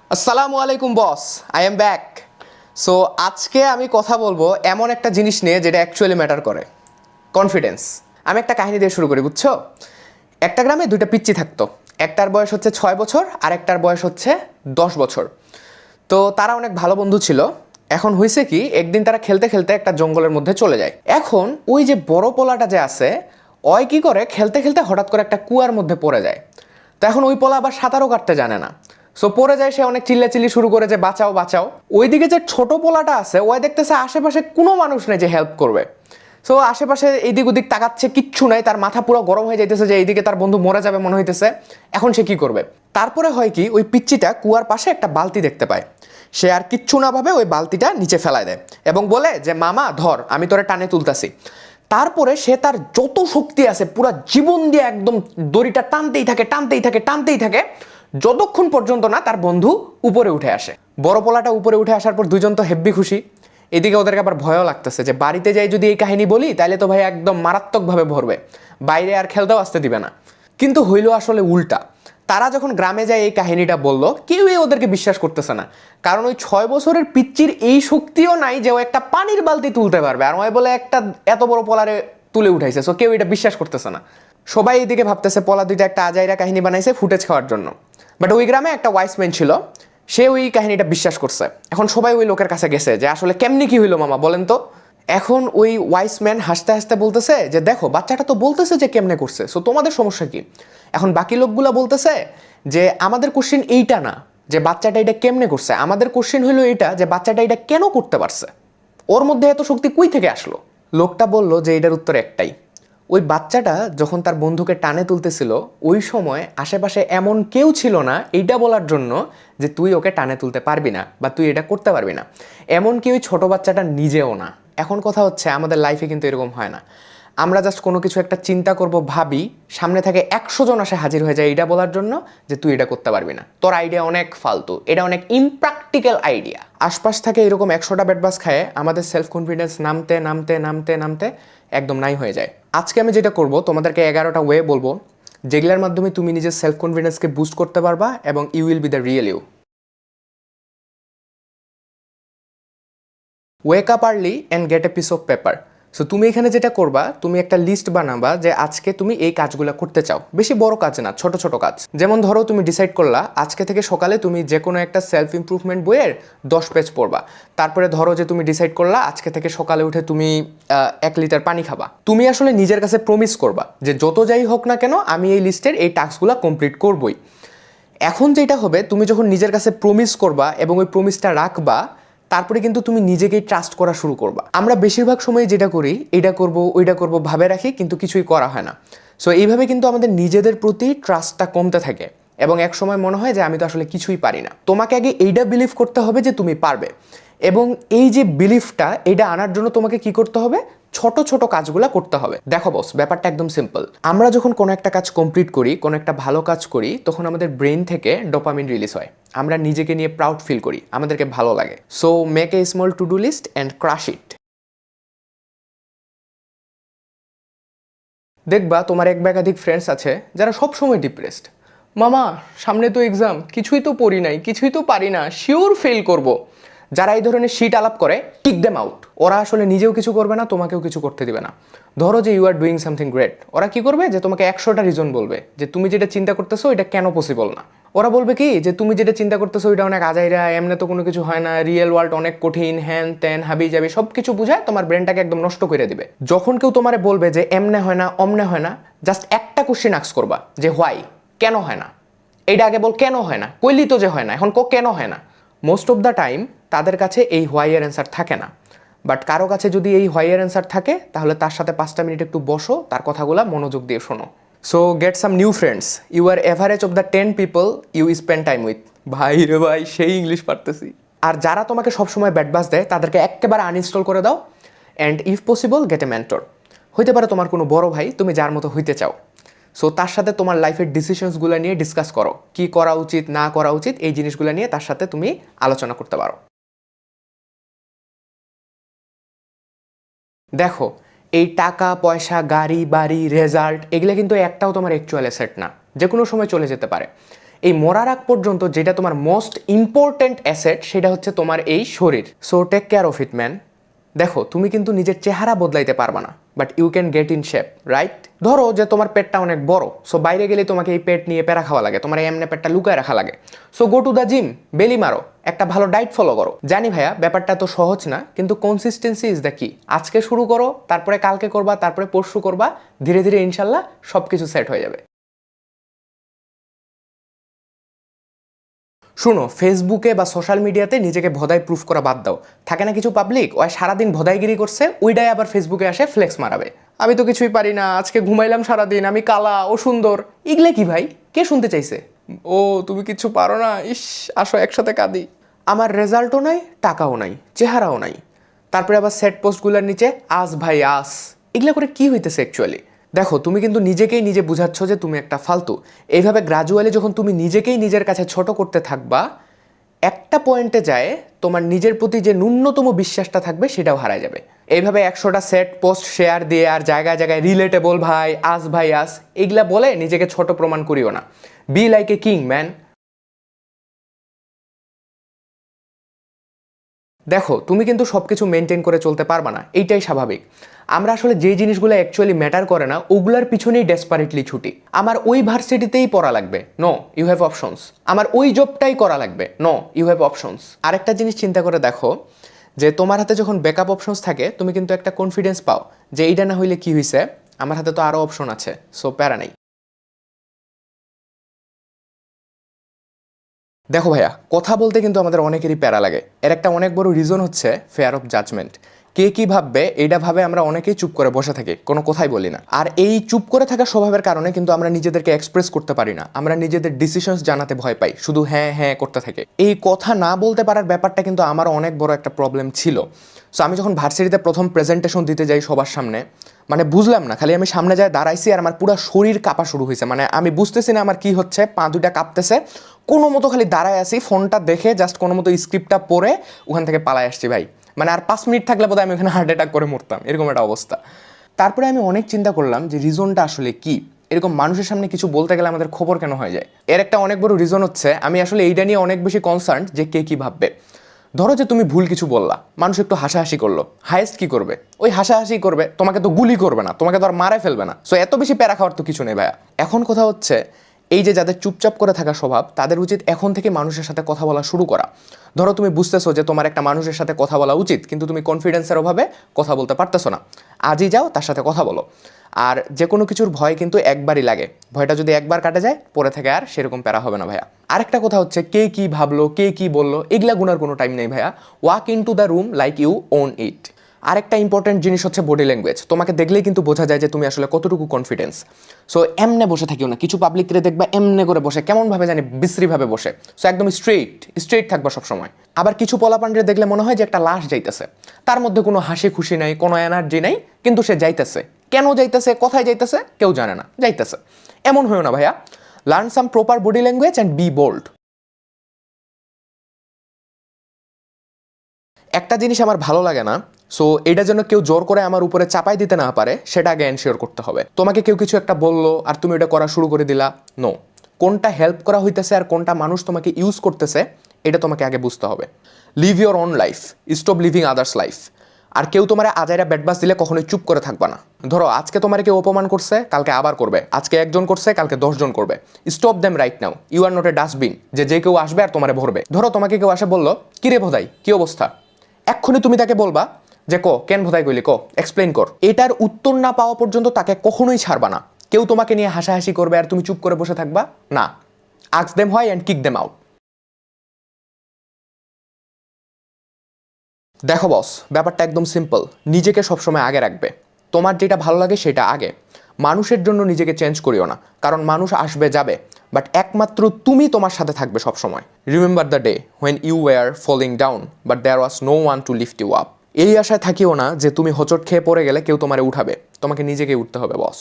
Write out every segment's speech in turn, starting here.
আসসালামু আলাইকুম বস, I am back. So আজকে আমি কথা বলবো এমন একটা জিনিস নিয়ে যেটা অ্যাকচুয়ালি ম্যাটার করে, কনফিডেন্স। আমি একটা কাহিনী দিয়ে শুরু করি, বুঝছো? একটা গ্রামে দুইটা পিচ্চি থাকতো। একটার বয়স হচ্ছে 6 বছর আর একটার বয়স হচ্ছে 10 বছর। তো তারা অনেক ভালো বন্ধু ছিল। এখন হয়েছে কি, একদিন তারা খেলতে খেলতে একটা জঙ্গলের মধ্যে চলে যায়। এখন ওই যে বড় পোলাটা যে আছে, ওই কি করে, খেলতে খেলতে হঠাৎ করে একটা কুয়ার মধ্যে পড়ে যায়। তো এখন ওই পোলা আবার সাঁতারও কাটতে জানে না। সো পড়ে যায়, সে অনেক চিল্লাচিল্লি শুরু করে যে বাঁচাও বাঁচাও। ওইদিকে যে ছোট পোলাটা আছে, ওই দেখতেছে আশেপাশে কোনো মানুষ নেই যে হেল্প করবে। সো আশেপাশে এইদিক ওদিক তাকাচ্ছে, কিচ্ছু নাই। তার মাথা পুরো গরম হয়ে যাইতেছে যে এইদিকে তার বন্ধু মরে যাবে মনে হইতেছে। এখন সে কি করবে? তারপরে হয় কি, ওই পিচ্চিটা কুয়ার পাশে একটা বালতি দেখতে পায়। সে আর কিচ্ছু না ভাবে ওই বালতিটা নিচে ফেলায় দেয় এবং বলে যে মামা ধর, আমি তোরে টানে তুলতাছি। তারপরে সে তার যত শক্তি আছে পুরো জীবন দিয়ে একদম দড়িটা টানতেই থাকে টানতেই থাকে টানতেই থাকে, যতক্ষণ পর্যন্ত না তার বন্ধু উপরে উঠে আসে। বড় পোলাটা উপরে উঠে আসার পর দুজন তো হেব্বি খুশি। এদিকে ওদেরকে আবার ভয়ও লাগতেছে যে বাড়িতে যাই যদি এই কাহিনী বলি তাহলে তো ভাই একদম মারাত্মকভাবে ভরবে, বাইরে আর খেলতেও আসতে দিবে না। কিন্তু হইল আসলে উল্টা। তারা যখন গ্রামে যায় এই কাহিনীটা বললো, কেউই ওদেরকে বিশ্বাস করতেছে না। কারণ ওই 6 বছরের পিচ্চির এই শক্তিও নাই যে ও একটা পানির বালতি তুলতে পারবে, আর ওই বলে একটা এত বড় পলারে তুলে উঠাইছে। সো কেউ এটা বিশ্বাস করতেছে না। সবাই এইদিকে ভাবতেছে পলা দুইটা একটা আজাইরা কাহিনী বানাইছে ফুটেজ খাওয়ার জন্য। বাট ওই গ্রামে একটা ওয়াইসম্যান ছিল, সে ওই কাহিনীটা বিশ্বাস করছে। এখন সবাই ওই লোকের কাছে গেছে যে আসলে কেমনি কি হইলো মামা বলেন তো। এখন ওই ওয়াইসম্যান হাসতে হাসতে বলতেছে যে দেখো, বাচ্চাটা তো বলতেছে যে কেমনে করছে, সো তোমাদের সমস্যা কি? এখন বাকি লোকগুলা বলতেছে যে আমাদের কোশ্চেন এইটা না যে বাচ্চাটা এটা কেমনে করছে, আমাদের কোশ্চেন হলো এইটা যে বাচ্চাটা এটা কেন করতে পারছে, ওর মধ্যে এত শক্তি কই থেকে আসলো। লোকটা বলল যে এটার উত্তর একটাই, ওই বাচ্চাটা যখন তার বন্ধুকে টানে তুলতেছিল ওই সময় আশেপাশে এমন কেউ ছিল না এইটা বলার জন্য যে তুই ওকে টানে তুলতে পারবি না বা তুই এটা করতে পারবি না। এমনকি ওই ছোট বাচ্চাটা নিজেও না। এখন কথা হচ্ছে আমাদের লাইফে কিন্তু এরকম হয় না। আমরা জাস্ট কোনো কিছু একটা চিন্তা করব, ভাবি, সামনে থেকে 100 জন আসে হাজির হয়ে যায় এটা বলার জন্য যে তুই এটা করতে পারবি না, তোর আইডিয়া অনেক ফালতু, এটা অনেক ইমপ্র্যাকটিক্যাল আইডিয়া। আশপাশ থেকে এরকম 100টা ব্যাটবাস খায় আমাদের সেলফ কনফিডেন্স নামতে নামতে নামতে নামতে একদম নাই হয়ে যায়। আজকে আমি যেটা করব, তোমাদেরকে 11টা ওয়ে বলবো যেগুলোর মাধ্যমে তুমি নিজের সেলফ কনফিডেন্সকে বুস্ট করতে পারবা এবং you will be the real you. Wake up early and get a piece of paper. So তুমি এখানে যেটা করবা, তুমি একটা লিস্ট বানাবা যে আজকে তুমি এই কাজগুলো করতে চাও। বেশি বড় কাজ না, ছোট ছোট কাজ। যেমন ধরো তুমি ডিসাইড করলা আজকে থেকে সকালে তুমি যে কোনো একটা সেলফ ইমপ্রুভমেন্ট বইয়ের 10 পেজ পড়বা। তারপরে ধরো যে তুমি ডিসাইড করলা আজকে থেকে সকালে উঠে তুমি 1 লিটার পানি খাবা। তুমি আসলে নিজের কাছে প্রমিস করবা যে যত যাই হোক না কেন আমি এই লিস্টের এই টাস্কগুলো কমপ্লিট করবই। এখন যেটা হবে, তুমি যখন নিজের কাছে প্রমিস করবা এবং ওই প্রমিসটা রাখবা, তারপরে কিন্তু তুমি নিজেকেই ট্রাস্ট করা শুরু করবা। আমরা বেশিরভাগ সময় যেটা করি, এটা করব ওইটা করব ভাবে রাখি, কিন্তু কিছুই করা হয় না। সো এইভাবে কিন্তু আমাদের নিজেদের প্রতি ট্রাস্টটা কমতে থাকে এবং এক সময় মনে হয় যে আমি তো আসলে কিছুই পারি না। তোমাকে আগে এইটা বিলিভ করতে হবে যে তুমি পারবে, এবং এই যে বিলিফটা, এটা আনার জন্য তোমাকে কি করতে হবে, ছোট ছোট কাজগুলো করতে হবে। দেখো বস, ব্যাপারটা একদম সিম্পল। আমরা যখন কোনো একটা কাজ কমপ্লিট করি, কোনো একটা ভালো কাজ করি, তখন আমাদের ব্রেন থেকে ডোপামিন রিলিজ হয়। আমরা নিজেকে নিয়ে প্রাউড ফিল করি, আমাদেরকে ভালো লাগে। So make a small to do list and crush it. দেখবা তোমার এক বা একাধিক ফ্রেন্ডস আছে যারা সবসময় ডিপ্রেসড। মামা সামনে তো এক্সাম, কিছুই তো পড়ি নাই, কিছুই তো পারি না, শিওর ফেল করব। যারা এই ধরনের শিট আলাপ করে, কিক দেম আউট। ওরা আসলে নিজেও কিছু করবে না, তোমাকেও কিছু করতে দিবে না। ধরো যে you are doing something great, ওরা কি করবে যে তোমাকে 100টা রিজন বলবে যে তুমি যেটা চিন্তা করতেছো এটা কেন পসিবল না। ওরা বলবে কি যে তুমি যেটা চিন্তা করতেছো এটা অনেক আজাইরা, এমনি তো কোনো কিছু হয় না, রিয়েল ওয়ার্ল্ড অনেক কঠিন, হ্যান ত্যান হাবি যাবি সব কিছু বুঝায় তোমার ব্রেনটাকে একদম নষ্ট করে দিবে। যখন কেউ তোমারে বলবে যে এমনে হয় না অমনে হয় না, জাস্ট একটা কোশ্চেন আস্ক করবা যে হোয়াই, কেন হয় না। এইটা আগে বল কেন হয় না, কইলি তো যে হয় না, এখন কেন হয় না। মোস্ট অফ দ্য টাইম তাদের কাছে এই হোয়াই এর অ্যান্সার থাকে না। বাট কারো কাছে যদি এই হোয়াই এর অ্যান্সার থাকে, তাহলে তার সাথে 5টা মিনিট একটু বসো, তার কথাগুলো মনোযোগ দিয়ে শোনো। So get some new friends, you are average of the 10 people you spend time with. ভাই রে ভাই, সেই ইংলিশ পারতেছি। আর যারা তোমাকে সবসময় ব্যাড বাস দেয় তাদেরকে একেবারে আনইনস্টল করে দাও, and if possible gate A mentor. হইতে পারে তোমার কোনো বড় ভাই, তুমি যার মতো হইতে চাও। সো তার সাথে তোমার লাইফের ডিসিশনসগুলো নিয়ে ডিসকাস করো, কি করা উচিত না করা উচিত, এই জিনিসগুলো নিয়ে তার সাথে তুমি আলোচনা করতে পারো। দেখো, এই টাকা পয়সা গাড়ি বাড়ি রেজাল্ট এগুলো কিন্তু একটাও তোমার অ্যাকচুয়াল অ্যাসেট না, যে কোনো সময় চলে যেতে পারে। এই মরার আগ পর্যন্ত যেটা তোমার মোস্ট ইম্পর্ট্যান্ট অ্যাসেট সেটা হচ্ছে তোমার এই শরীর। So take care of it man. দেখো তুমি কিন্তু নিজের চেহারা বদলাইতে পারবা না, but you can get in shape, right? ধরো যে তোমার পেটটা অনেক বড়, সো বাইরে গেলে তোমাকে এই পেট নিয়ে প্যারা খাওয়া লাগে, তোমার এমনি পেটটা লুকায় রাখা লাগে। So go to the gym, বেলি মারো, একটা ভালো ডায়েট ফলো করো। জানি ভাইয়া ব্যাপারটা তো সহজ না, কিন্তু কনসিস্টেন্সি ইজ দ্য কি। আজকে শুরু করো, তারপরে কালকে করবা, তারপরে পরশু করবা, ধীরে ধীরে ইনশাল্লাহ সব কিছু সেট হয়ে যাবে। শুনো, ফেসবুকে বা সোশ্যাল মিডিয়াতে নিজেকে ভোদাই প্রুফ করা বাদ দাও। থাকে না কিছু পাবলিক, ওই সারাদিন ভোদাইগিরি করছে, ওইটাই আবার ফেসবুকে আসে ফ্লেক্স মারাবে। আমি তো কিছুই পারি না, আজকে ঘুমাইলাম সারাদিন, আমি কালা ও সুন্দর। ইগলে কি ভাই, কে শুনতে চাইছে? ও তুমি কিছু পারো না, ইস আসো একসাথে কাঁদি। আমার রেজাল্টও নাই, টাকাও নাই, চেহারাও নাই, তারপরে আবার সেট পোস্টগুলোর নিচে আস ভাই আস। এগুলা করে কি হইতেছে অ্যাকচুয়ালি? দেখো তুমি কিন্তু নিজেকেই নিজে বুঝাচ্ছ যে তুমি একটা ফালতু। এইভাবে গ্রাজুয়ালি যখন তুমি নিজেকেই নিজের কাছে ছোট করতে থাকবা, একটা পয়েন্টে যায় তোমার নিজের প্রতি যে ন্যূনতম বিশ্বাসটা থাকবে সেটাও হারায় যাবে। এইভাবে 100টা সেট পোস্ট শেয়ার দিয়ে আর জায়গায় জায়গায় রিলেটেবল ভাই আস এগুলা বলে নিজেকে ছোট প্রমাণ করিও না। Be like a king man. দেখো তুমি কিন্তু সব কিছু মেনটেন করে চলতে পারবা না, এইটাই স্বাভাবিক। আমরা আসলে যে জিনিসগুলো অ্যাকচুয়ালি ম্যাটার করে না ওগুলার পিছনেই ডেসপারেটলি ছুটি। আমার ওই ভার্সিটিতেই পড়া লাগবে, নো ইউ হ্যাভ অপশনস। আমার ওই জবটাই করা লাগবে, নো ইউ হ্যাভ অপশনস। আরেকটা জিনিস চিন্তা করে দেখো, যে তোমার হাতে যখন ব্যাকআপ অপশনস থাকে তুমি কিন্তু একটা কনফিডেন্স পাও যে এইটা না হইলে কি হয়েছে, আমার হাতে তো আরও অপশন আছে, সো প্যারা নাই। দেখো ভাইয়া, কথা বলতে কিন্তু আমাদের অনেকেরই প্যারা লাগে। এর একটা অনেক বড় রিজন হচ্ছে ফেয়ার অফ জাজমেন্ট। কে কি ভাববে এইটা ভাবে আমরা অনেকেই চুপ করে বসে থাকি, কোনো কথাই বলি না। আর এই চুপ করে থাকা স্বভাবের কারণে কিন্তু আমরা নিজেদেরকে এক্সপ্রেস করতে পারি না, আমরা নিজেদের ডিসিশনস জানাতে ভয় পাই, শুধু হ্যাঁ হ্যাঁ করতে থাকে। এই কথা না বলতে পারার ব্যাপারটা কিন্তু আমার অনেক বড় একটা প্রবলেম ছিল। সো আমি যখন ভার্সিটিতে প্রথম প্রেজেন্টেশন দিতে যাই সবার সামনে, মানে বুঝলাম না, খালি আমি সামনে যায় দাঁড়াইছি আর আমার পুরো শরীর কাঁপা শুরু হয়েছে। মানে আমি বুঝতেছি না আমার কি হচ্ছে, পা দুটা কাঁপতেছে, কোনো মতো খালি দাঁড়ায় আছি, ফোনটা দেখে জাস্ট কোনো মতো স্ক্রিপ্টটা পড়ে ওখান থেকে পালায় আসছি ভাই। মানে আর 5 মিনিট থাকলে বোধহয় আমি ওখানে হার্ট অ্যাটাক করে মরতাম, এরকম একটা অবস্থা। তারপরে আমি অনেক চিন্তা করলাম যে রিজনটা আসলে কি, এরকম মানুষের সামনে কিছু বলতে গেলে আমাদের খবর কেন হয়ে যায়। এর একটা অনেক বড় রিজন হচ্ছে আমি আসলে এইটা নিয়ে অনেক বেশি কনসার্ন যে কে কি ভাববে। ধরো যে তুমি ভুল কিছু বললা, মানুষ একটু হাসাহাসি করলো, হায়েস্ট কি করবে? ওই হাসাহাসি করবে, তোমাকে তো গুলি করবে না, তোমাকে তো আর মারাই ফেলবে না। সো এত বেশি প্যারা খাওয়ার তো কিছু নেই ভাইয়া। এখন কথা হচ্ছে এই যে যাদের চুপচাপ করে থাকা স্বভাব, তাদের উচিত এখন থেকে মানুষের সাথে কথা বলা শুরু করা। ধরো তুমি বুঝতেছো যে তোমার একটা মানুষের সাথে কথা বলা উচিত, কিন্তু তুমি কনফিডেন্সের অভাবে কথা বলতে পারতেছো না, আজই যাও তার সাথে কথা বলো। আর যে কোনো কিছুর ভয় কিন্তু একবারই লাগে, ভয়টা যদি একবার কাটে যায় পরে থেকে আর সেরকম প্যারা হবে না ভাইয়া। আরেকটা কথা হচ্ছে কে কি ভাবলো কে কি বললো এগুলা গুনার কোনো টাইম নেই ভাইয়া। Walk in to the room like you own it. আরেকটা ইম্পর্টেন্ট জিনিস হচ্ছে বডি ল্যাঙ্গুয়েজ। তোমাকে দেখলেই কিন্তু বোঝা যায় যে তুমি আসলে কতটুকু কনফিডেন্স। সো এমনে বসে থাকিও না, কিছু পাবলিকরে দেখবা এমনে করে বসে, কেমনভাবে জানি বিশ্রীভাবে বসে। সো একদম স্ট্রেইট থাকবা সবসময়। আবার কিছু পোলাপান্ডে দেখলে মনে হয় যে একটা লাশ যাইতেছে, তার মধ্যে কোনো হাসি খুশি নাই, কোনো এনার্জি নাই, কিন্তু সে যাইতেছে। কেন যাইতেছে, কোথায় যাইতেছে কেউ জানে না, যাইতেছে। এমন হয়েও না ভাইয়া। Learn some proper body language and be bold. একটা জিনিস আমার ভালো লাগে না, সো এটা যেন কেউ জোর করে আমার উপরে চাপাই দিতে না পারে, সেটা আগে এনশিওর করতে হবে। তোমাকে কেউ কিছু একটা বললো আর তুমি এটা করা শুরু করে দিলা, নো। কোনটা হেল্প করা হইতেছে আর কোনটা মানুষ তোমাকে ইউজ করতেছে এটা তোমাকে আগে বুঝতে হবে। Live your own life, stop living others life. আর কেউ তোমার আজাইরা ব্যাটবাস দিলে কখনোই চুপ করে থাকবা না। ধরো আজকে তোমার কেউ অপমান করছে, কালকে আবার করবে, আজকে একজন করছে কালকে 10 জন করবে। Stop them right now. You are not a dustbin যে যে কেউ আসবে আর তোমারে ভরবে। ধরো তোমাকে কেউ আসে বললো কি রে ভোদাই কি অবস্থা, এক্ষুনি তুমি তাকে বলবা যে কো কেন ভোদাই কইলি, কো এক্সপ্লেইন কর। এটার উত্তর না পাওয়া পর্যন্ত তাকে কখনোই ছাড়বা না। কেউ তোমাকে নিয়ে হাসাহাসি করবে আর তুমি চুপ করে বসে থাকবা না। Ask them why and kick them out. দেখো বস, ব্যাপারটা একদম সিম্পল। নিজেকে সবসময় আগে রাখবে, তোমার যেটা ভালো লাগে সেটা আগে। মানুষের জন্য নিজেকে চেঞ্জ করিও না, কারণ মানুষ আসবে যাবে, বাট একমাত্র তুমি তোমার সাথে থাকবে সবসময়। Remember the day when you were falling down but there was no one to lift you up. এই আশায় থাকিও না যে তুমি হোঁচট খেয়ে পড়ে গেলে কেউ তোমারে উঠাবে, তোমাকে নিজেকে উঠতে হবে বস।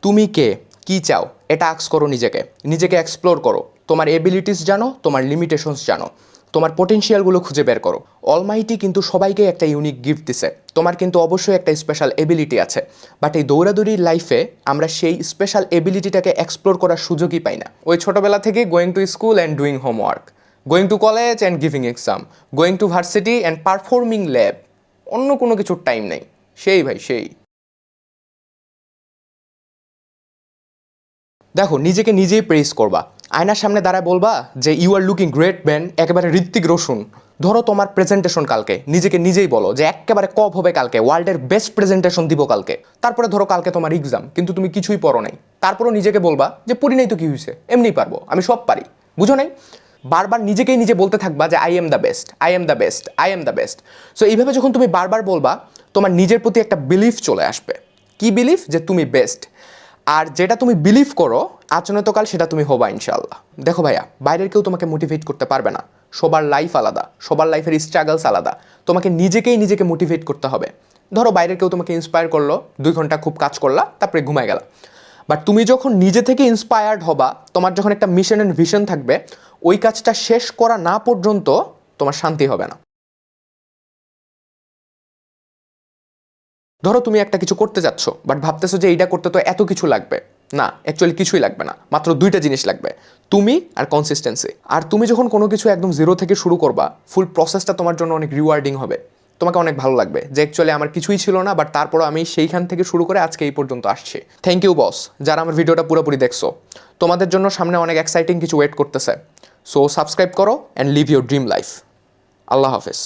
তুমি কে, কি চাও, এটা আস্ক করো নিজেকে। নিজেকে এক্সপ্লোর করো, তোমার এবিলিটিস জানো, তোমার লিমিটেশনস জানো। তোমার পটেনশিয়ালগুলো খুঁজে বের করো। অলমাইটি কিন্তু সবাইকে একটা ইউনিক গিফট দিছে, তোমার কিন্তু অবশ্যই একটা স্পেশাল এবিলিটি আছে, বাট এই দৌড়াদৌড়ির লাইফে আমরা সেই স্পেশাল এবিলিটিটাকে এক্সপ্লোর করার সুযোগই পাই না। ওই ছোটোবেলা থেকে going to school and doing homework, going to college and giving exam, going to varsity and performing lab, অন্য কোনো কিছুর টাইম নেই। সেই ভাই সেই। দেখো, নিজেকে নিজেই প্রেস করবা, আয়নার সামনে দাঁড়ায় বলবা যে you are looking great man, একেবারে ঋত্বিক রোশন। ধরো তোমার প্রেজেন্টেশন কালকে, নিজেকে নিজেই বলো যে একেবারে কপ হবে কালকে, ওয়ার্ল্ডের বেস্ট প্রেজেন্টেশন দিব কালকে। তারপরে ধরো কালকে তোমার এক্সাম, কিন্তু তুমি কিছুই পড়ো নাই, তারপরও নিজেকে বলবা যে পড়ি নাই তো কি হয়েছে, এমনি পারবো, আমি সব পারি। বুঝো নাই? বারবার নিজেকেই নিজে বলতে থাকবা যে I am the best, I am the best, I am the best. So এইভাবে যখন তুমি বারবার বলবা, তোমার নিজের প্রতি একটা বিলিফ চলে আসবে। কি বিলিফ? যে তুমি বেস্ট। আর যেটা তুমি বিলিভ করো আচরণতকাল সেটা তুমি হবা ইনশাআল্লাহ। দেখো ভাইয়া, বাইরের কেউ তোমাকে মোটিভেট করতে পারবে না, সবার লাইফ আলাদা, সবার লাইফের স্ট্রাগলস আলাদা, তোমাকে নিজেকেই নিজেকে মোটিভেট করতে হবে। ধরো বাইরের কেউ তোমাকে ইন্সপায়ার করলো, 2 ঘন্টা খুব কাজ করলা, তারপরে ঘুমায় গেলা। বাট তুমি যখন নিজে থেকে ইন্সপায়ার্ড হবা, তোমার যখন একটা মিশন অ্যান্ড ভিশন থাকবে, ওই কাজটা শেষ করা না পর্যন্ত তোমার শান্তি হবে না। ধরো তুমি একটা কিছু করতে যাচ্ছ, বাট ভাবতেছো যে এইটা করতে তো এত কিছু লাগবে। না, অ্যাকচুয়ালি কিছুই লাগবে না, মাত্র 2টা জিনিস লাগবে, তুমি আর কনসিস্টেন্সি। আর তুমি যখন কোনো কিছু একদম জিরো থেকে শুরু করবা, ফুল প্রসেসটা তোমার জন্য অনেক রিওয়ার্ডিং হবে। তোমাকে অনেক ভালো লাগবে যে অ্যাকচুয়ালি আমার কিছুই ছিল না, বাট তারপরও আমি সেইখান থেকে শুরু করে আজকে এই পর্যন্ত আসছি। থ্যাংক ইউ বস, যারা আমার ভিডিওটা পুরোপুরি দেখছো। তোমাদের জন্য সামনে অনেক এক্সাইটিং কিছু ওয়েট করতেছে। সো সাবস্ক্রাইব করো and live your dream life. আল্লাহ হাফেজ।